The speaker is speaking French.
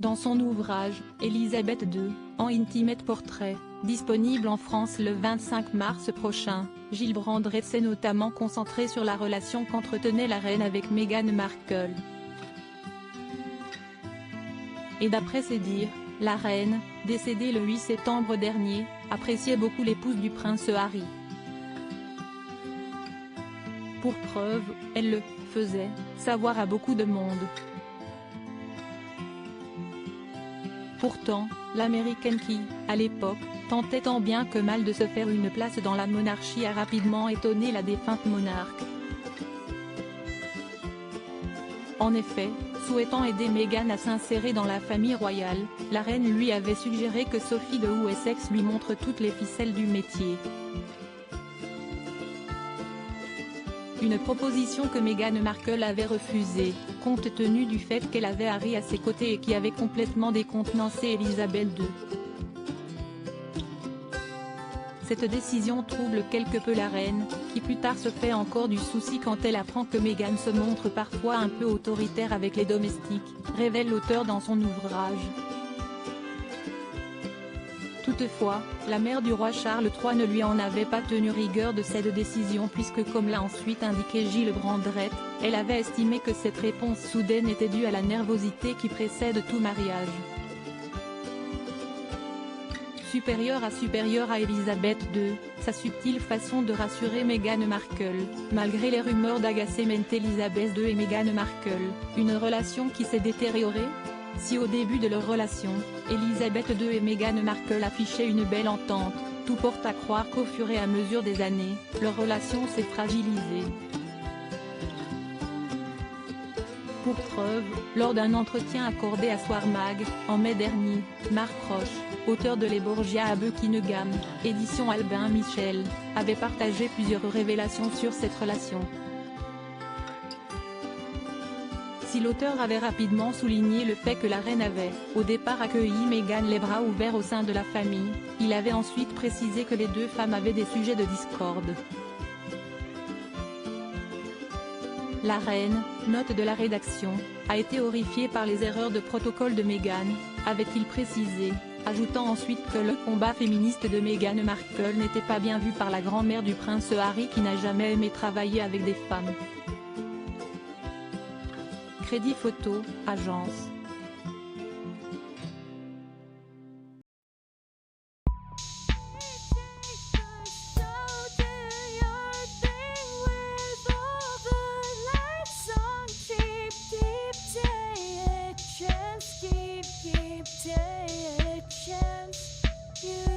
Dans son ouvrage, Élisabeth II, en Intimate Portrait, disponible en France le 25 mars prochain, Gilles Brandrett s'est notamment concentré sur la relation qu'entretenait la reine avec Meghan Markle. Et d'après ses dires, la reine, décédée le 8 septembre dernier, appréciait beaucoup l'épouse du prince Harry. Pour preuve, elle le faisait savoir à beaucoup de monde. Pourtant, l'américaine qui, à l'époque, tentait tant bien que mal de se faire une place dans la monarchie a rapidement étonné la défunte monarque. En effet, souhaitant aider Meghan à s'insérer dans la famille royale, la reine lui avait suggéré que Sophie de Wessex lui montre toutes les ficelles du métier. Une proposition que Meghan Markle avait refusée, compte tenu du fait qu'elle avait Harry à ses côtés et qui avait complètement décontenancé Élisabeth II. Cette décision trouble quelque peu la reine, qui plus tard se fait encore du souci quand elle apprend que Meghan se montre parfois un peu autoritaire avec les domestiques, révèle l'auteur dans son ouvrage. Toutefois, la mère du roi Charles III ne lui en avait pas tenu rigueur de cette décision puisque comme l'a ensuite indiqué Gilles Brandrett, elle avait estimé que cette réponse soudaine était due à la nervosité qui précède tout mariage. Supérieure à Élisabeth II, sa subtile façon de rassurer Meghan Markle, malgré les rumeurs d'agacer Élisabeth II et Meghan Markle, une relation qui s'est détériorée? Si au début de leur relation, Élisabeth II et Meghan Markle affichaient une belle entente, tout porte à croire qu'au fur et à mesure des années, leur relation s'est fragilisée. Pour preuve, lors d'un entretien accordé à Soir Mag, en mai dernier, Mark Roche, auteur de Les Borgia à Buckingham, édition Albin Michel, avait partagé plusieurs révélations sur cette relation. Si l'auteur avait rapidement souligné le fait que la reine avait, au départ accueilli Meghan les bras ouverts au sein de la famille, il avait ensuite précisé que les deux femmes avaient des sujets de discorde. La reine, note de la rédaction, a été horrifiée par les erreurs de protocole de Meghan, avait-il précisé, ajoutant ensuite que le combat féministe de Meghan Markle n'était pas bien vu par la grand-mère du prince Harry qui n'a jamais aimé travailler avec des femmes. Crédit photo, agence. Keep taking a chance.